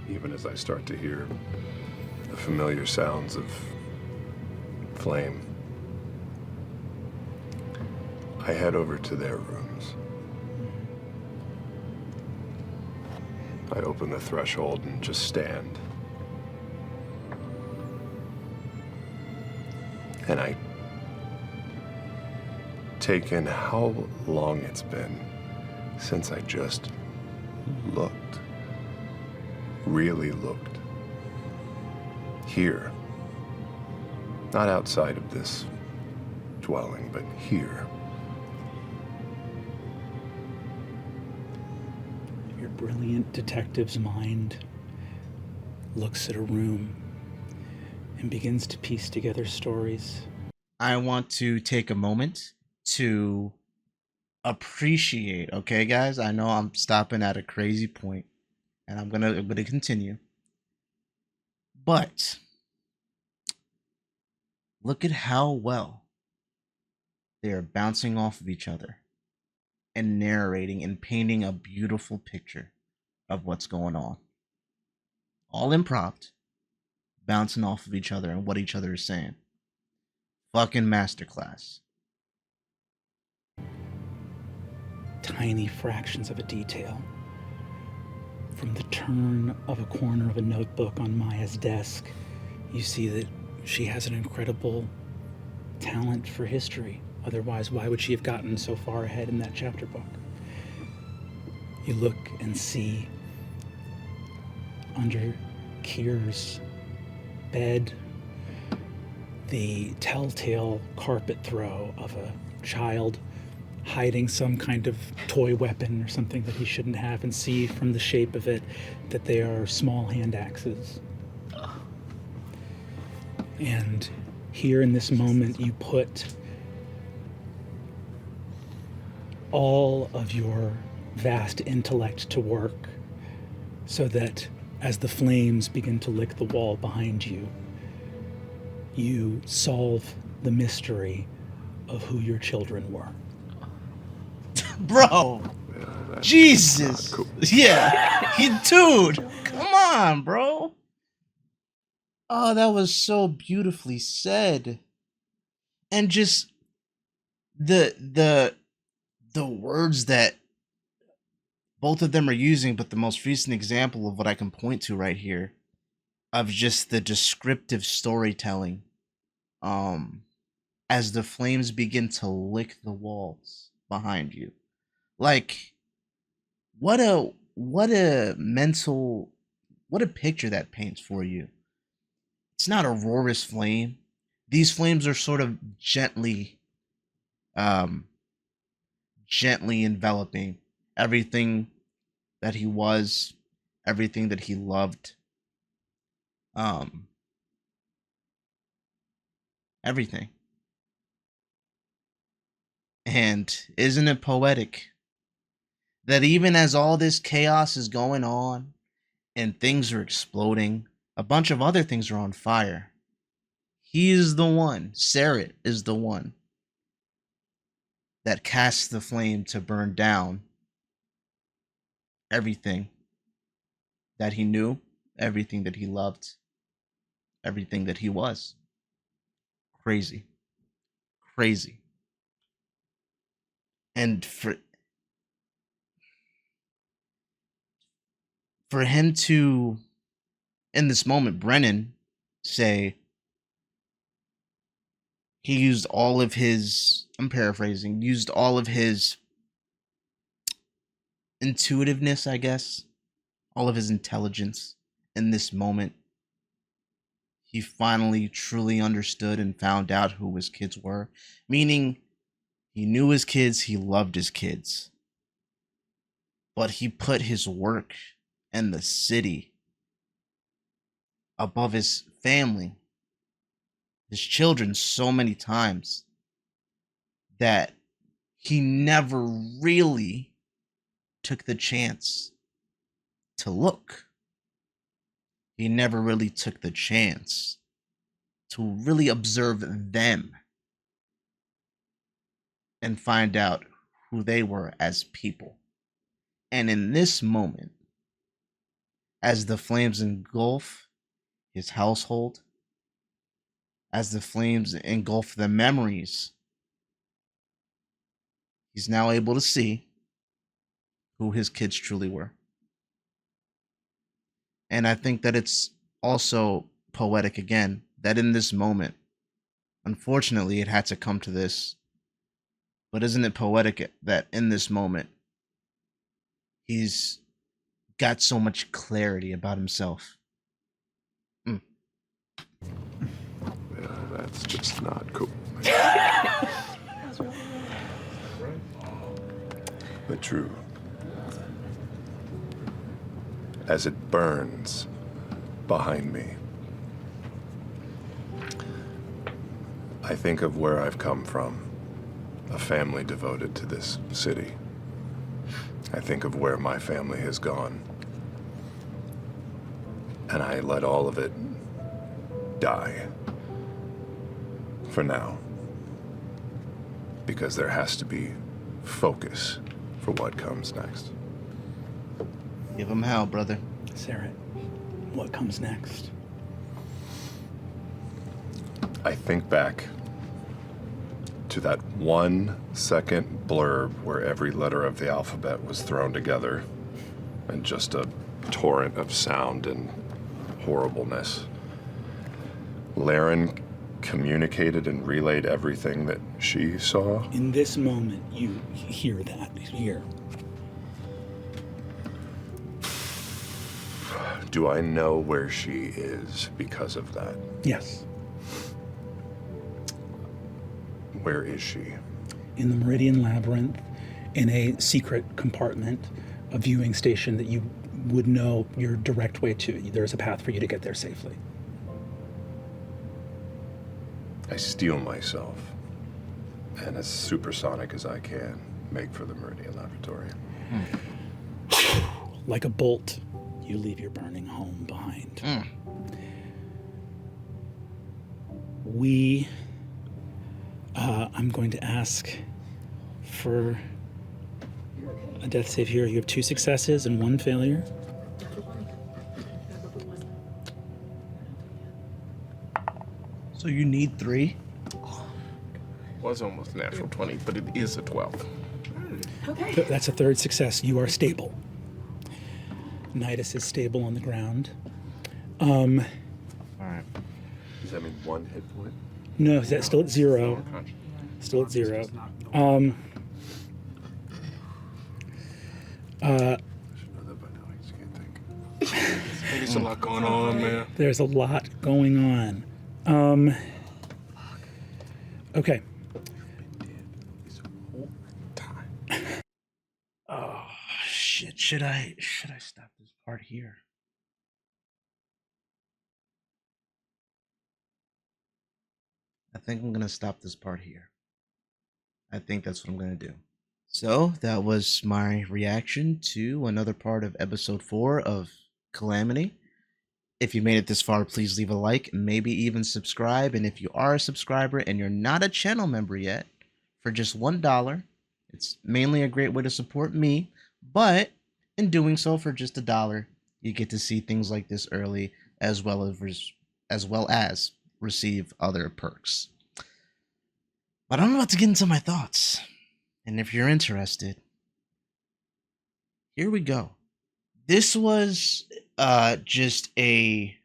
Even as I start to hear the familiar sounds of flame, I head over to their rooms. I open the threshold and just stand. And I take in how long it's been since I just looked. Really looked. Here. Not outside of this dwelling, but here. brilliant detective's mind looks at a room and begins to piece together stories. I want to take a moment to appreciate, okay, guys? I know I'm stopping at a crazy point, and I'm gonna continue. But look at how well they are bouncing off of each other and narrating and painting a beautiful picture of what's going on. All improv, bouncing off of each other and what each other is saying. Fucking masterclass. Tiny fractions of a detail. From the turn of a corner of a notebook on Maya's desk, you see that she has an incredible talent for history. Otherwise, why would she have gotten so far ahead in that chapter book? You look and see under Kier's bed the telltale carpet throw of a child hiding some kind of toy weapon or something that he shouldn't have, and see from the shape of it that they are small hand axes. And here in this moment, you put all of your vast intellect to work so that as the flames begin to lick the wall behind you, you solve the mystery of who your children were. Bro. Jesus. Cool. Yeah. Dude. Come on, bro. Oh, that was so beautifully said. And just the words that both of them are using, but the most recent example of what I can point to right here of just the descriptive storytelling as the flames begin to lick the walls behind you. Like, what a picture that paints for you. It's not a roarous flame. These flames are sort of gently enveloping everything that he was, everything that he loved, everything. And isn't it poetic that even as all this chaos is going on and things are exploding, a bunch of other things are on fire. He is the one, Sarit is the one that casts the flame to burn down everything that he knew, everything that he loved, everything that he was. Crazy. Crazy. And for him to, in this moment, Brennan say he used all of his, I'm paraphrasing, used all of his intuitiveness, I guess, all of his intelligence in this moment. He finally truly understood and found out who his kids were, meaning he knew his kids, he loved his kids, but he put his work and the city above his family, his children, so many times that he never really took the chance to look. He never really took the chance to really observe them and find out who they were as people. And in this moment, as the flames engulf his household, as the flames engulf the memories, he's now able to see who his kids truly were. And I think that it's also poetic again, that in this moment, unfortunately, it had to come to this, but isn't it poetic that in this moment, he's got so much clarity about himself? Yeah, that's just not cool. But true. as it burns behind me. I think of where I've come from, a family devoted to this city. I think of where my family has gone. And I let all of it die. For now. Because there has to be focus for what comes next. Give him hell, brother. Sarah, what comes next? I think back to that 1 second blurb where every letter of the alphabet was thrown together and just a torrent of sound and horribleness. Laren communicated and relayed everything that she saw. In this moment, you hear that. Here. Do I know where she is because of that? Yes. Where is she? In the Meridian Labyrinth, in a secret compartment, a viewing station that you would know your direct way to. There's a path for you to get there safely. I steel myself, and as supersonic as I can, make for the Meridian Laboratory. Like a bolt, you leave your burning home behind. I'm going to ask for a death save here. You have 2 successes and 1 failure. So you need 3? Was almost natural 20, but it is a 12. Okay. That's a 3rd success. You are stable. Nidus is stable on the ground. All right. Does that mean 1 hit point? No, that's still at 0. Still at 0. I should know that by now. I just can't think. There's a lot going on, man. There's a lot going on. Okay. Oh shit! Should I stop this part here? I think I'm gonna stop this part here. I think that's what I'm gonna do. So that was my reaction to another part of episode 4 of Calamity. If you made it this far, please leave a like, maybe even subscribe. And if you are a subscriber and you're not a channel member yet, for just $1, it's mainly a great way to support me. But in doing so, for just $1, you get to see things like this early, as well as receive other perks. But I'm about to get into my thoughts, and if you're interested, here we go. This was just a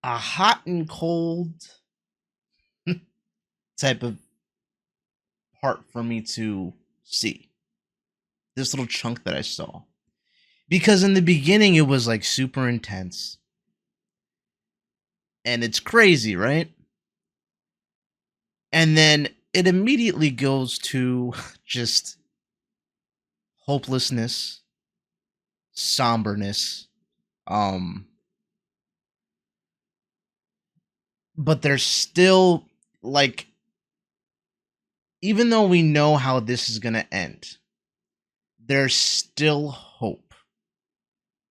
hot and cold type of part for me to see. This little chunk that I saw. Because in the beginning it was like super intense. And it's crazy, right? And then it immediately goes to just hopelessness, somberness, but there's still, like, even though we know how this is gonna end, there's still hope.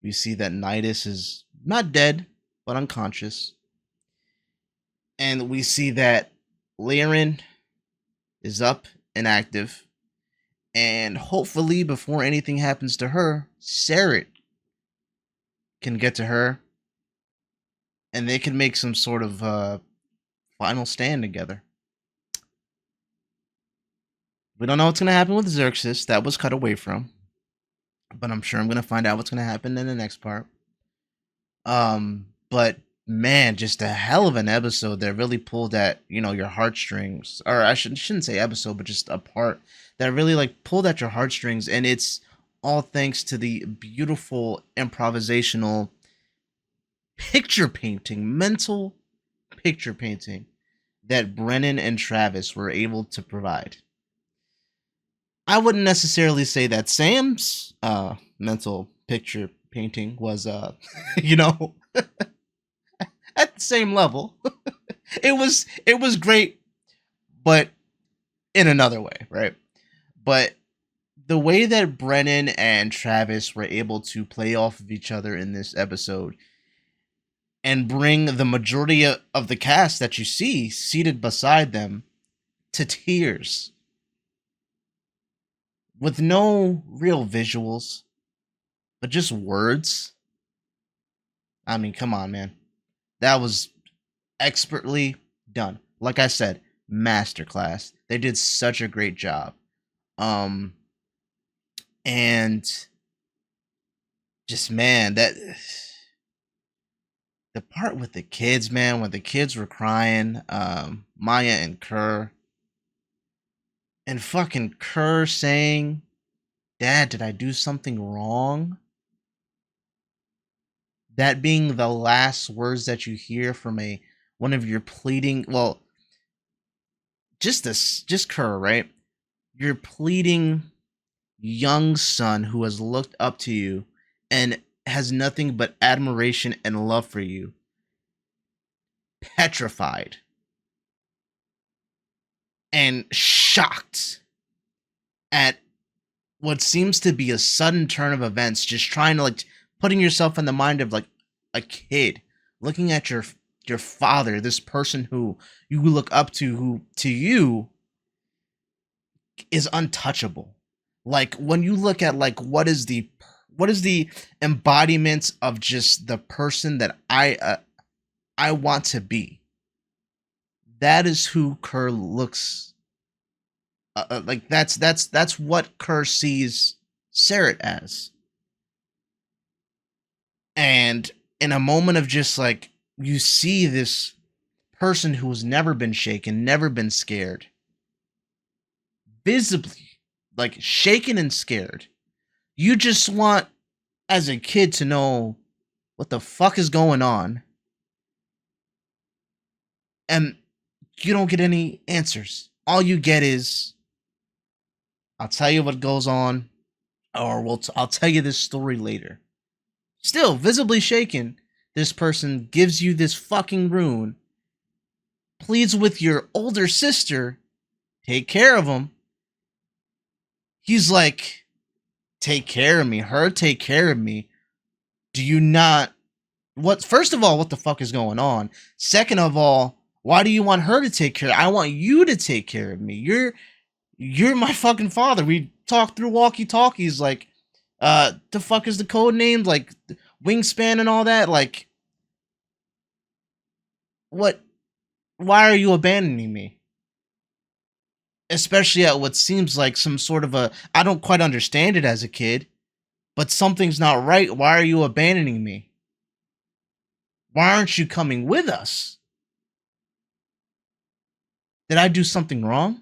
We see that Nidus is not dead, but unconscious. And we see that Laren is up and active. And hopefully, before anything happens to her, Sarah can get to her. And they can make some sort of final stand together. We don't know what's going to happen with Xerxes. That was cut away from. But I'm sure I'm going to find out what's going to happen in the next part. But man, just a hell of an episode that really pulled at, your heartstrings. Or I shouldn't say episode, but just a part that really like pulled at your heartstrings. And it's all thanks to the beautiful improvisational picture painting, mental picture painting that Brennan and Travis were able to provide. I wouldn't necessarily say that Sam's mental picture painting was you know, at the same level. It was great, but in another way, right? But the way that Brennan and Travis were able to play off of each other in this episode and bring the majority of the cast that you see seated beside them to tears with no real visuals, but just words. I mean, come on, man. That was expertly done. Like I said, masterclass. They did such a great job. And just, man, that the part with the kids, man, when the kids were crying, Maya and Kerr, and fucking Kerr saying, "Dad, did I do something wrong?" That being the last words that you hear from one of your pleading, well, just Kerr, right? Your pleading young son who has looked up to you and has nothing but admiration and love for you, petrified and shocked at what seems to be a sudden turn of events, just trying to, like, putting yourself in the mind of, like, a kid looking at your father, this person who you look up to, who to you is untouchable. Like, when you look at, like, what is the embodiment of just the person that I want to be, that is who Kerr looks like. That's what Kerr sees Sarah as. And in a moment of just, like, you see this person who has never been shaken, never been scared, visibly, like, shaken and scared. You just want, as a kid, to know what the fuck is going on. And you don't get any answers. All you get is, I'll tell you what goes on, or I'll tell you this story later. Still, visibly shaken, this person gives you this fucking rune, pleads with your older sister, take care of him. He's like, take care of me, her take care of me. Do you not, first of all, what the fuck is going on? Second of all, why do you want her to take care? I want you to take care of me. You're my fucking father. We talked through walkie-talkies, like, the fuck is the code name? Like, wingspan and all that? Like, what? Why are you abandoning me? Especially at what seems like some sort of I don't quite understand it as a kid, but something's not right. Why are you abandoning me? Why aren't you coming with us? Did I do something wrong?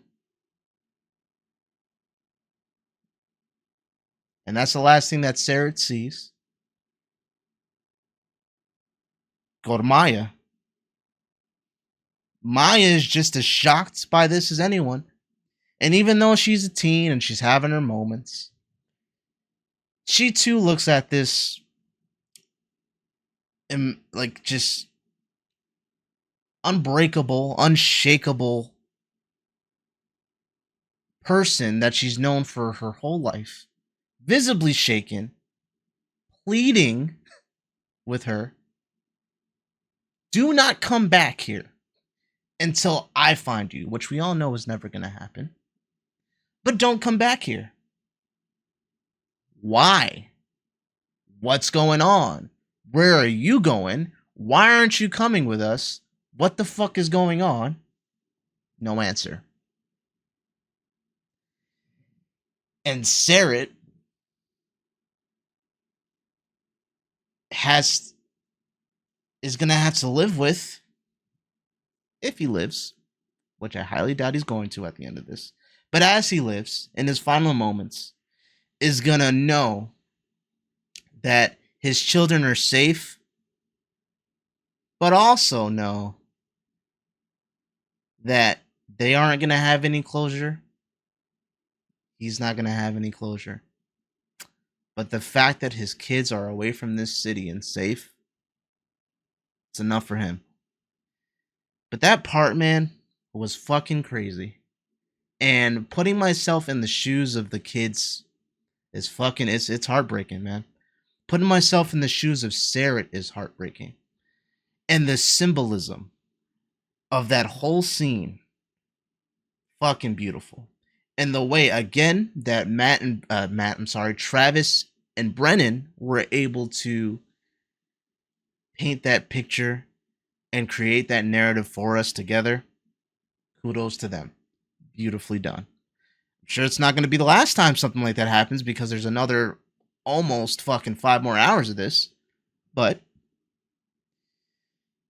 And that's the last thing that Sarah sees. Go to Maya. Maya is just as shocked by this as anyone. And even though she's a teen and she's having her moments, she too looks at this and, like, just unbreakable, unshakable person that she's known for her whole life, visibly shaken, pleading with her, do not come back here until I find you, which we all know is never going to happen. But don't come back here. Why? What's going on? Where are you going? Why aren't you coming with us? What the fuck is going on? No answer. And Sarah is gonna have to live with, if he lives, which I highly doubt he's going to at the end of this, but as he lives in his final moments, is gonna know that his children are safe, but also know that they aren't gonna have any closure. he's not going to have any closure. But the fact that his kids are away from this city and safe, it's enough for him. But that part, man, was fucking crazy. And putting myself in the shoes of the kids is fucking, it's heartbreaking, man. Putting myself in the shoes of Sarah is heartbreaking. And the symbolism of that whole scene, fucking beautiful. And the way, again, that Travis and Brennan were able to paint that picture and create that narrative for us together, kudos to them. Beautifully done. I'm sure it's not going to be the last time something like that happens, because there's another almost fucking 5 more hours of this. But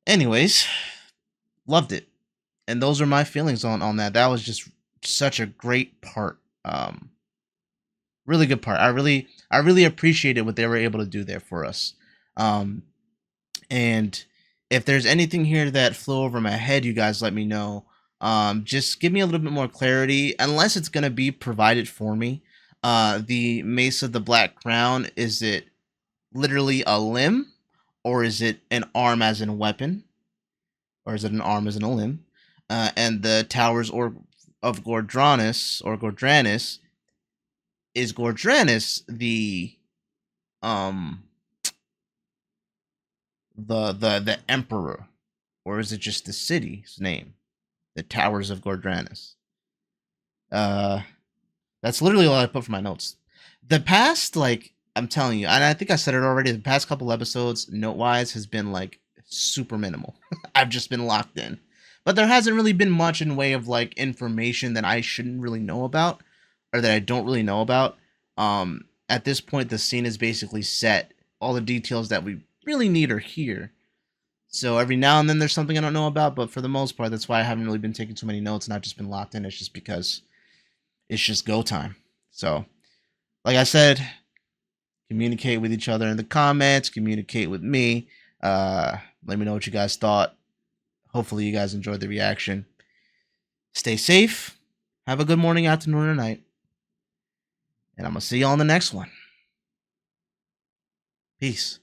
anyways, loved it. And those are my feelings on that. That was just such a great part. Really good part. I really appreciated what they were able to do there for us. And if there's anything here that flew over my head, you guys let me know. Just give me a little bit more clarity, unless it's going to be provided for me. The Mace of the Black Crown, is it literally a limb, or is it an arm as in a weapon, or is it an arm as in a limb? And the Towers of Gordranis, or Gordranis, is Gordranis the emperor, or is it just the city's name, the Towers of Gordranis? That's literally all I put for my notes. The past, like, I'm telling you, and I think I said it already, the past couple episodes, note-wise, has been, like, super minimal. I've just been locked in. But there hasn't really been much in way of, like, information that I shouldn't really know about, or that I don't really know about. At this point, the scene is basically set. All the details that we really need are here. So every now and then there's something I don't know about, but for the most part, that's why I haven't really been taking too many notes and I've just been locked in. It's just because it's just go time. So, like I said, communicate with each other in the comments, communicate with me. Let me know what you guys thought. Hopefully you guys enjoyed the reaction. Stay safe. Have a good morning, afternoon, or night. And I'm going to see you on the next one. Peace.